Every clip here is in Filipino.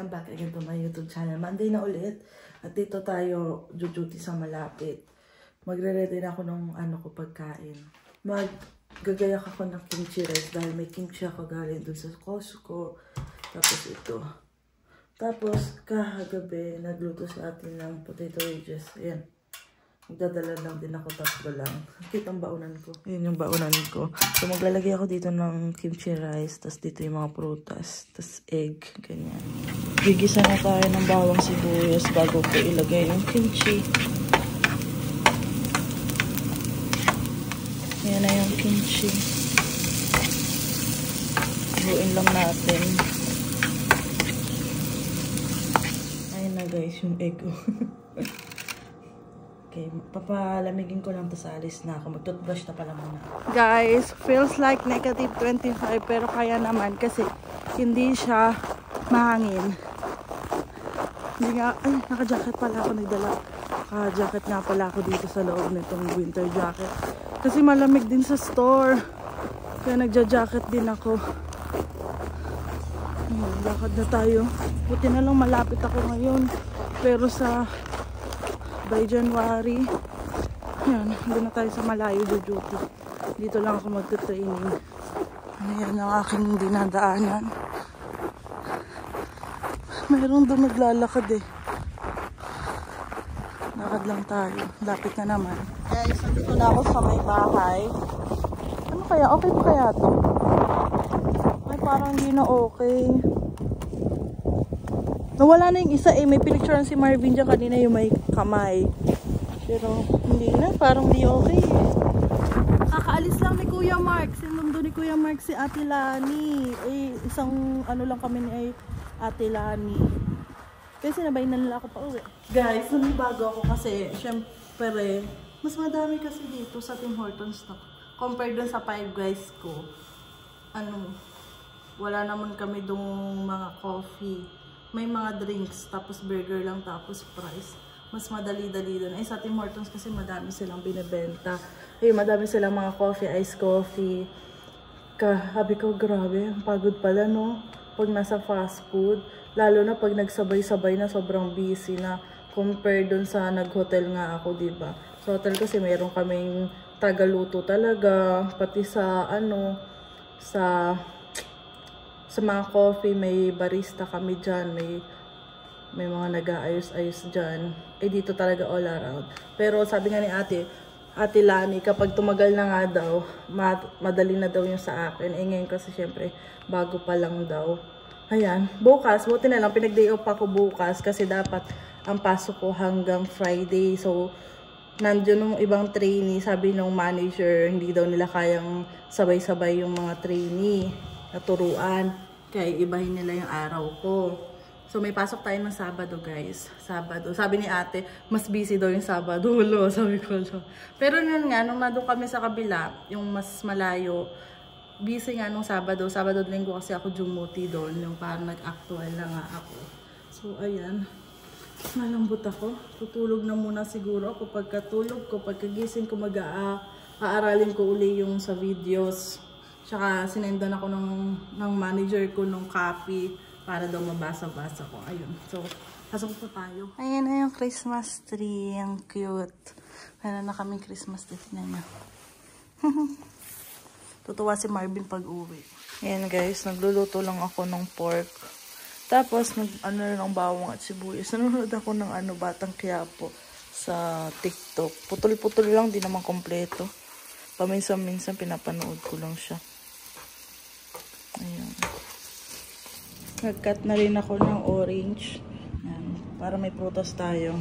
welcome back again to my YouTube channel. Monday na ulit at dito tayo duty sa malapit. Magre-ready na ako ng pagkain. Maggagayak ako ng kimchi rice dahil may kimchi ako galing dun sa Costco. Tapos ito. Tapos kahagabi nagluto sa atin ng potato wedges. Ayan. Magdadala lang din ako, 3 lang. Kita ang baunan ko. Ayan yung baunan ko. So maglalagay ako dito ng kimchi rice. Tapos dito yung mga prutas. Tapos egg. Ganyan. Gigisa na tayo ng bawang sibuyas bago ko ilagay yung kimchi. Ayan na yung kimchi. Buuin lang natin. Ayan na guys yung egg. Okay, papalamigin ko lang to sa alis na ako. Mag-toothbrush na pala muna. Guys, feels like negative 25 pero kaya naman kasi hindi siya mahangin. Hindi nga, ay, naka-jacket pala ako nagdala. Naka-jacket nga pala ako dito sa loob nitong winter jacket. Kasi malamig din sa store. Kaya nagja-jacket din ako. Lakad na tayo. Buti na lang malapit ako ngayon. Pero sa by January, yan, doon na tayo sa malayo duty. Dito lang ako magta-training. Ayan ang aking dinadaanan. Mayroon doon naglalakad eh. Lakad lang tayo. Lapit na naman. Guys, nandito na ako sa may bahay. Ano kaya? Okay pa kaya to? Ay, parang hindi na okay. Nawala na yung isa eh. May pinicturean si Marvin dyan kanina yung may kamay. Pero hindi na. Parang di okay eh. Kakaalis lang ni Kuya Mark. Sinundo ni Kuya Mark si Ate Lani. Eh, isang ano lang kami ni Ate Lani. Kasi sinabayin na nila ako pa uwi. Guys, nanibago ako kasi syempre, mas madami kasi dito sa Tim Hortons na. Compared dun sa Five Guys ko. Wala naman kami dong mga coffee. May mga drinks, tapos burger lang, tapos fries. Mas madali-dali doon. Ay, sa Tim Hortons kasi madami silang binibenta. Ay, madami silang mga coffee, iced coffee. Sabi ko, grabe, ang pagod pala, no? Pag nasa fast food. Lalo na pag nagsabay-sabay na, sobrang busy na. Compare doon sa nag-hotel nga ako, diba? Sa hotel kasi mayroon kaming tagaluto talaga. Pati sa, sa mga coffee, may barista kami dyan, may mga nag-aayos-ayos dyan. Eh, dito talaga all around. Pero sabi nga ni Ate Lani, kapag tumagal na nga daw, madali na daw yung sa akin. Eh, ngayon kasi syempre, bago pa lang daw. Ayan, bukas, buti na lang, pinag-day off ako bukas kasi dapat ang pasok ko hanggang Friday. So, nandiyon yung ibang trainee, sabi ng manager, hindi daw nila kayang sabay-sabay yung mga trainee na turuan. Kaya ibahin nila yung araw ko. So may pasok tayo ng Sabado guys. Sabado. Sabi ni ate, mas busy daw yung Sabado. Hulo, sabi ko lang. Pero yun nga, nung nandun kami sa kabila, yung mas malayo, busy nga nung Sabado. Sabado linggo kasi ako dumuti doon. Yung parang nag-actual na nga ako. So ayan. Malambot ako. Tutulog na muna siguro ako. Pagkatulog ko, pagkagising ko, aaralin ko uli yung sa videos. Tsaka sinendan ako ng manager ko ng copy para daw mabasa-basa ko. Ayun. So, pasok po tayo. Ayan na yung Christmas tree. Ang cute. Meron na kaming Christmas tree. Tingnan na. Tutuwa si Marvin pag uwi. Ayan guys, nagluluto lang ako ng pork. Tapos, ng bawang at sibuyas. Nanonood ako ng Batang Quiapo sa TikTok. Putol-putol lang, di naman kompleto. Paminsan-minsan pinapanood ko lang siya. Ayan. Nag-cut na rin ako ng orange. Ayan. Para may prutas tayo.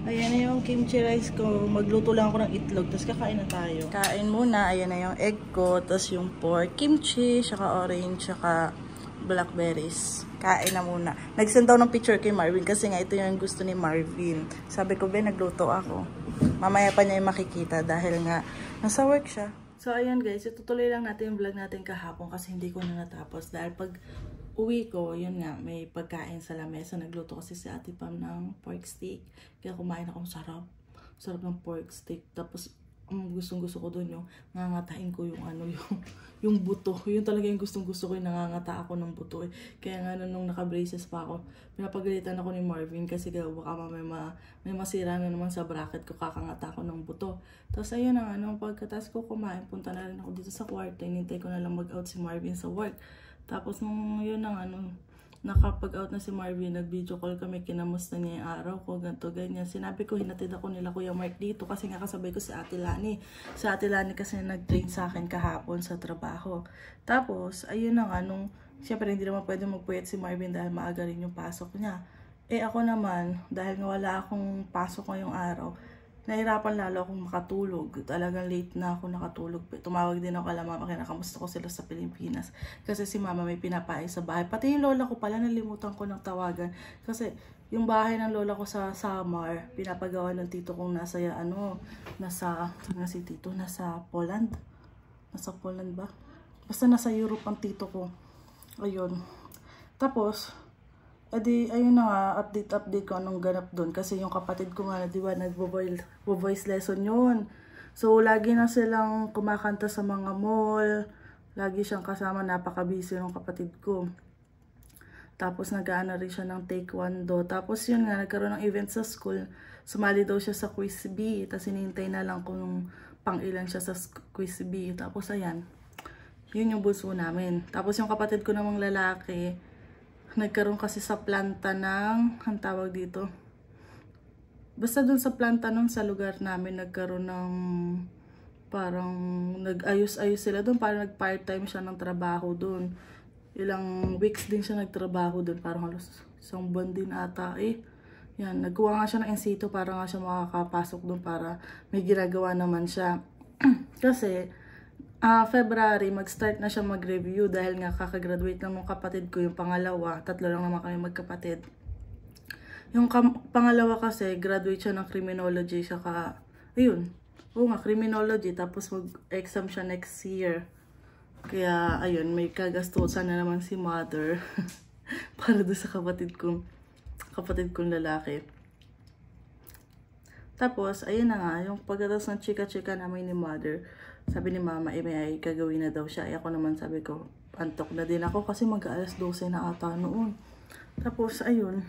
Ayan na yung kimchi rice ko. Magluto lang ako ng itlog. Tapos kakain na tayo. Kain muna. Ayan na yung egg ko. Tapos yung pork, kimchi, saka orange, saka blackberries. Kain na muna. Nag-send daw ng picture kay Marvin kasi nga ito yung gusto ni Marvin. Sabi ko, nagluto ako. Mamaya pa niya yung makikita dahil nga nasa work siya. So, ayan guys, itutuloy lang natin yung vlog natin kahapon kasi hindi ko na natapos. Dahil pag uwi ko, yun nga, may pagkain sa lamesa. Nagluto kasi si Ate Pam ng pork steak. Kaya kumain ako, sarap. Sarap ng pork steak. Tapos, gustong gusto ko doon yung ngangatahin ko yung ano, yung buto. Yun talaga yung gustong gusto ko, yung nangangata ako ng buto eh. Kaya nga nung naka-braces pa ako, pinapagalitan ako ni Marvin kasi baka may masira na naman sa bracket ko, kakangata ako ng buto. Tapos ayun ang ano, pagkatas ko kumain, punta na rin ako dito sa kwarto, hinintay ko na lang mag-out si Marvin sa work. Tapos nung yun ang ano, nakapag-out na si Marvin, nag-video call kami, kinamusta niya yung araw ko, ganito, ganyan. Sinabi ko, hinatid ako nila Kuya Mark dito kasi nga kasabay ko si Ate Lani. Si Ate Lani kasi nag-train sa akin kahapon sa trabaho. Tapos, ayun na nga, siyempre hindi naman pwede magpuyat si Marvin dahil maaga rin yung pasok niya. Eh ako naman, dahil nga wala akong pasok ngayong araw, nahirapan lalo akong makatulog. Talagang late na ako nakatulog. Tumawag din ako kala mama, kinakamusta ko sila sa Pilipinas. Kasi si mama may pinapaay sa bahay. Pati yung lola ko pala, nalimutan ko ng tawagan. Kasi yung bahay ng lola ko sa Samar, pinapagawa ng tito kong nasa Poland. Nasa Poland ba? Basta nasa Europe ang tito ko. Ayun. Tapos, edi, ayun na nga, update ko anong ganap doon. Kasi yung kapatid ko nga, di ba, nagvo-voice lesson yun. So, lagi na silang kumakanta sa mga mall. Lagi siyang kasama, napaka-busy ng kapatid ko. Tapos, nag-aana rin siya ng taekwondo. Tapos, yun nga, nagkaroon ng event sa school. Sumali daw siya sa quiz B. Tapos, hinintay na lang kung pang-ilan siya sa quiz B. Tapos, ayan. Yun yung bunso namin. Tapos, yung kapatid ko namang lalaki, nagkaroon kasi sa planta ng, ang tawag dito, basta dun sa planta nun sa lugar namin, nagkaroon ng, parang, nag-ayos-ayos sila dun, parang nag-part-time siya ng trabaho dun. Ilang weeks din siya nagtrabaho dun, parang halos isang buwan din ata eh. Yan, nagkuha nga siya ng NC2 para nga siya makakapasok dun para may ginagawa naman siya. Kasi, February, mag-start na siya mag-review dahil nga kakagraduate lang ng kapatid ko, yung pangalawa. Tatlo lang naman kami magkapatid. Yung pangalawa kasi, graduate siya ng criminology, saka, ayun, oo nga, criminology, tapos mag-exam siya next year. Kaya, ayun, may kagastusan na naman si mother para doon sa kapatid kong lalaki. Tapos, ayun na nga, yung pagkatapos ng chika-chika namin ni mother, sabi ni mama, may gagawin na daw siya. Ako naman sabi ko, antok na din ako kasi mag-alas 12 na ata noon. Tapos, ayun,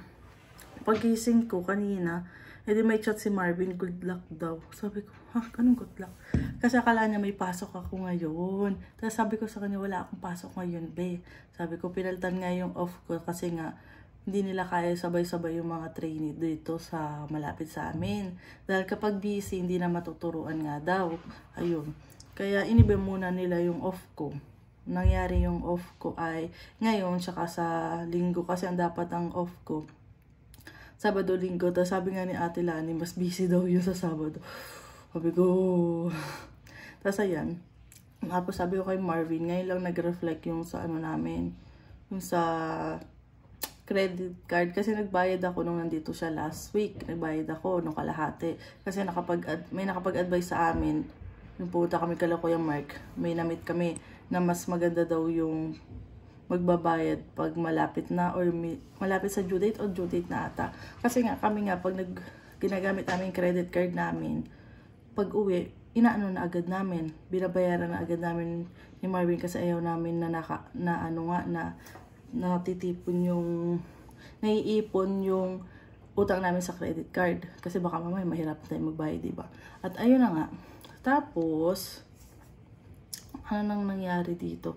pagising ko kanina, edi may chat si Marvin, good luck daw. Sabi ko, anong good luck? Kasi akala niya may pasok ako ngayon. Tapos sabi ko sa kanya, wala akong pasok ngayon, be. Sabi ko, pinalitan nga yung off ko kasi nga, hindi nila kaya sabay-sabay yung mga trainee dito sa malapit sa amin. Dahil kapag busy, hindi na matuturuan nga daw. Ayun. Kaya iniba muna nila yung off ko. Nangyari yung off ko ay ngayon, tsaka sa linggo kasi ang dapat ang off ko. Sabado, linggo. Tapos sabi nga ni Ate Lani, mas busy daw yun sa Sabado. Sabi ko, tapos ayan. Tapos sabi ko kay Marvin, ngayon lang nag-reflect yung sa ano namin. Yung sa credit card. Kasi nagbayad ako nung nandito siya last week. Nagbayad ako nung kalahati. Kasi may nakapag-advise sa amin. Nung pumunta kami kala Kuya Mark, may namit kami na mas maganda daw yung magbabayad pag malapit na or malapit sa due date o due date na ata. Kasi nga kami nga pag ginagamit namin credit card namin, pag uwi, inaano na agad namin. Binabayaran na agad namin ni Marvin kasi ayaw namin na natitipon yung naiipon yung utang namin sa credit card. Kasi baka mamaya mahirap tayo magbayad, diba? At ayun na nga. Tapos, ano nang nangyari dito?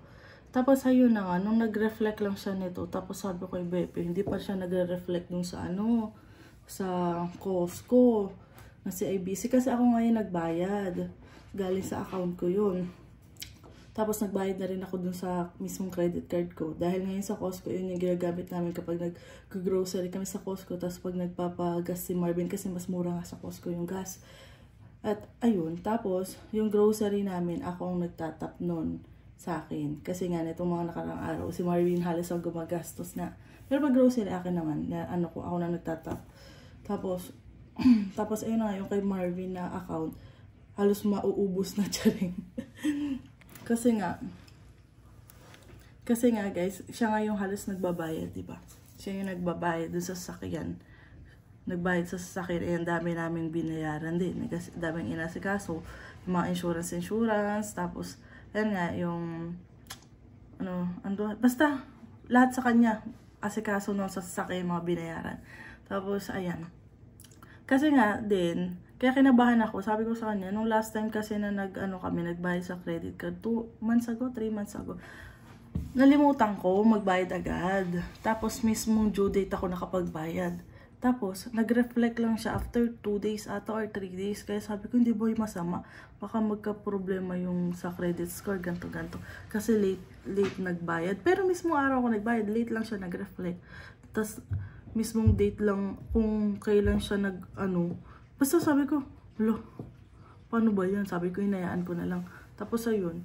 Tapos, ayun na nga, nung nag-reflect lang siya nito, tapos sabi ko kay Bepe, hindi pa siya nagre-reflect dun sa sa Costco, na si IBC, kasi ako ngayon nagbayad. Galing sa account ko yun. Tapos, nagbayad na rin ako dun sa mismong credit card ko. Dahil ngayon sa Costco, yun yung ginagamit namin kapag nag-grocery kami sa Costco, tapos pag nagpapagas si Marvin, kasi mas mura nga sa Costco yung gas. At ayun, tapos yung grocery namin, ako ang nagtatap nun sa akin. Kasi nga, itong mga nakarang araw, si Marvin halos ang gumagastos na. Pero pag grocery, akin naman, ako na nagtatap. Tapos, ayun na yung kay Marvin na account, halos mauubos na siya rin. Kasi nga guys, siya nga yung halos nagbabayad, diba? Siya yung nagbabayad dun sa sasakyan. Nagbayad sa sasakyan, ang dami namin binayaran din. Kasi daming inasikaso. mga insurance, tapos, yan nga, yung, basta, lahat sa kanya, asikaso nung sa sasakyan, mga binayaran. Tapos, ayan. Kasi nga, din, kaya kinabahan ako, sabi ko sa kanya, nung last time kasi na nagbayad sa credit card, 2 months ago, 3 months ago, nalimutan ko magbayad agad. Tapos mismong due date ako nakapagbayad. Tapos nag-reflect lang siya after 2 days ata or 3 days. Kaya sabi ko hindi boy masama. Baka magka-problema yung sa credit score ganto-ganto. Kasi late nagbayad. Pero mismong araw ko nagbayad, late lang siya nag-reflect. Tapos mismong date lang kung kailan siya basta sabi ko, paano ba yan? Sabi ko, hinayaan ko na lang. Tapos ayun.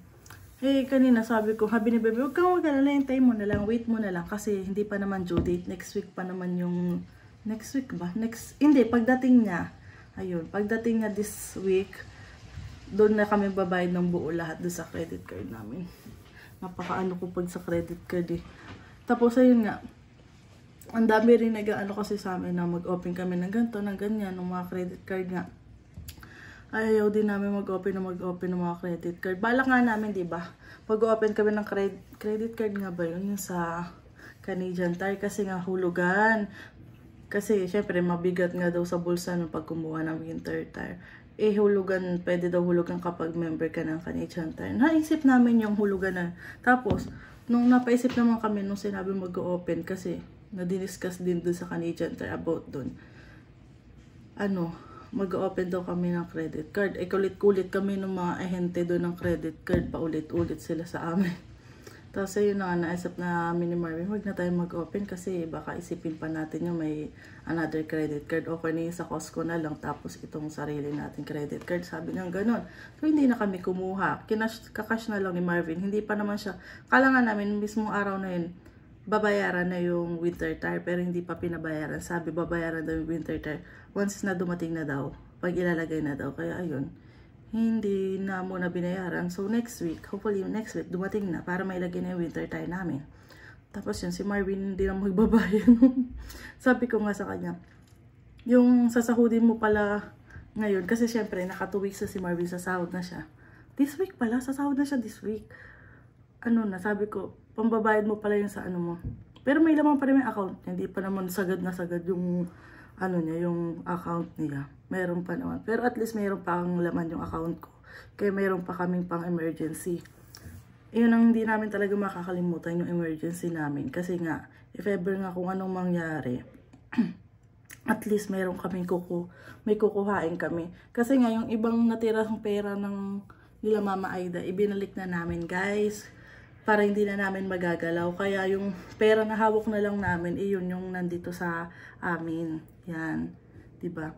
Kanina sabi ko, habi ni Bebe, huwag kang mag-alala, hintay mo na lang, wait mo na lang, kasi hindi pa naman due date, next week pa naman yung, next week ba? Hindi, pagdating niya, ayun, pagdating niya this week, doon na kami babayad ng buo lahat doon sa credit card namin. Napakaano ko pag sa credit card eh. Tapos ayun nga, ang dami rin kasi sa amin na mag-open kami ng ganito, ng ganyan, ng mga credit card nga. Ayaw din namin mag-open ng mga credit card. Balak nga namin, di ba? Mag-open kami ng credit card nga ba yun? Yung sa Canadian Tire. Kasi nga hulugan. Kasi syempre mabigat nga daw sa bulsa nung pag kumuha ng winter tire. Hulugan, pwede daw hulugan kapag member ka ng Canadian Tire. Naisip namin yung hulugan na. Tapos, nung napaisip naman kami nung sinabi mag-open kasi na-discuss din dun sa Canadian Tire about dun. Mag-open daw kami ng credit card. Kulit-kulit kami ng mga ahente doon ng credit card. Paulit-ulit sila sa amin. Tapos ayun na naisip na namin ni Marvin, huwag na tayo mag-open kasi baka isipin pa natin yung may another credit card. Okay na yung sa Costco na lang tapos itong sarili natin credit card. Sabi niya gano'n. So hindi na kami kumuha. Kakash na lang ni Marvin. Hindi pa naman siya. Kala nga namin mismong araw na yun, babayaran na yung winter tire pero hindi pa pinabayaran. Sabi babayaran daw yung winter tire once na dumating na daw, pag ilalagay na daw. Kaya ayun, hindi na muna binayaran. So next week, hopefully next week dumating na para mailagay na yung winter tire namin. Tapos yun, si Marvin hindi na magbabayad. Sabi ko nga sa kanya, yung sasahudin mo pala ngayon, kasi syempre naka 2 weeks na si Marvin, sasahod na siya. This week pala, sasahod na siya this week. Sabi ko, pambabayad mo pala yung sa mo. Pero may laman pa rin yung account. Hindi pa naman sagad na sagad yung yung account niya. Meron pa naman. Pero at least meron pa ang laman yung account ko. Kaya meron pa kaming pang emergency. Yun ang hindi namin talaga makakalimutan yung emergency namin. Kasi nga, if ever nga kung anong mangyari, at least meron kaming may kukuhain kami. Kasi nga yung ibang natirang pera ng nila Mama Aida, ibinalik na namin guys. Para hindi na namin magagalaw. Kaya yung pera na hawak na lang namin, yun yung nandito sa amin. Yan. Diba?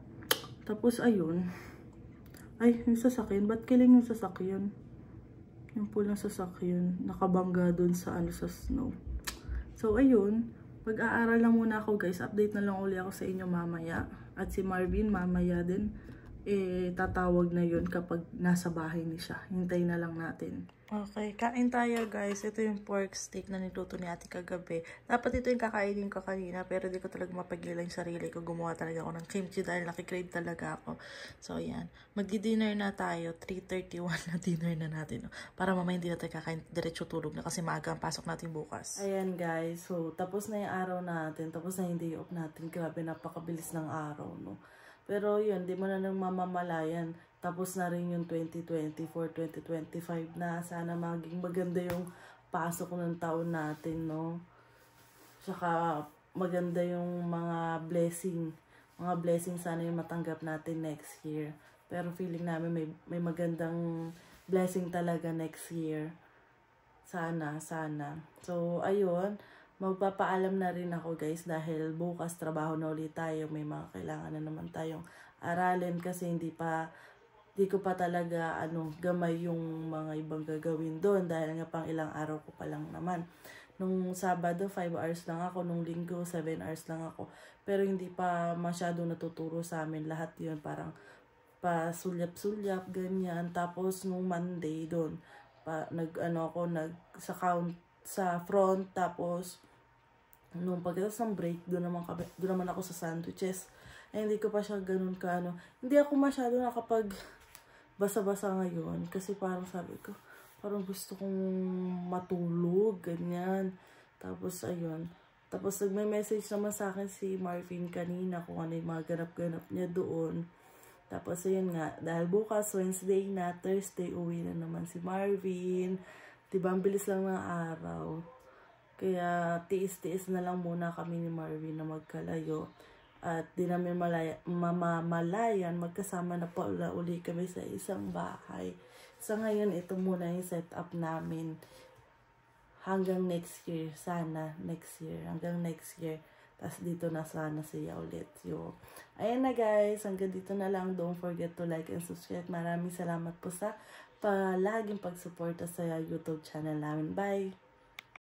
Tapos, ayun. Ay, yung sasakyan. Ba't kiling yung sasakyan? Yung pulang sasakyan. Nakabangga dun sa sa snow. So, ayun. Pag-aaral lang muna ako, guys. Update na lang uli ako sa inyo mamaya. At si Marvin, mamaya din. Tatawag na yun kapag nasa bahay ni siya. Hintayin na lang natin. Okay, kain tayo guys. Ito yung pork steak na niluto ni ate kagabi. Dapat ito yung kakainin ko kanina, pero di ko talaga mapagilan yung sarili ko. Gumawa talaga ako ng kimchi dahil nakikrave talaga ako. So, ayan. Magdi-dinner na tayo. 3:31 na dinner na natin. Para mamaya hindi na tayo kakain. Diretso tulog na kasi maaga ang pasok natin bukas. Ayan guys. So, tapos na yung araw natin. Tapos na yung day off natin. Grabe, napakabilis ng araw, no? Pero yun, di mo na nang mamamalayan. Tapos na rin yung 2024, 2025 na. Sana maging maganda yung pasok ng taon natin, no? Tsaka maganda yung mga blessing. Mga blessing sana yung matanggap natin next year. Pero feeling namin may magandang blessing talaga next year. Sana. So, ayun. Magpapaalam na rin ako guys dahil bukas trabaho na ulit tayo. May mga kailangan na naman tayong aralin kasi hindi ko pa talaga gamay yung mga ibang gagawin doon dahil nga pang ilang araw ko pa lang naman. Nung Sabado 5 hours lang ako, nung Linggo 7 hours lang ako. Pero hindi pa masyado natuturo sa amin lahat yun, parang pa-sulyap-sulyap ganyan. Tapos nung Monday doon, sa front, tapos nung pagkatapos ng break, doon naman ako sa sandwiches. Hindi ko pa siya ganun hindi ako masyado basa-basa ngayon. Kasi parang sabi ko, parang gusto kong matulog, ganyan. Tapos, ayun. Tapos, nagme-message naman sa akin si Marvin kanina kung ano yung mga ganap-ganap niya doon. Tapos, ayun nga, dahil bukas, Wednesday na, Thursday, uwi na naman si Marvin. Diba, ang bilis lang ng araw. Kaya, tiis-tiis na lang muna kami ni Marvin na magkalayo. At di namin mamamalayan, magkasama na pala uli kami sa isang bahay. Sa ngayon, ito muna yung setup namin. Hanggang next year, sana next year. Hanggang next year. Tapos dito na sana siya ulit. So, ayan na guys, hanggang dito na lang. Don't forget to like and subscribe. Maraming salamat po sa palaging pagsuporta sa YouTube channel namin. Bye!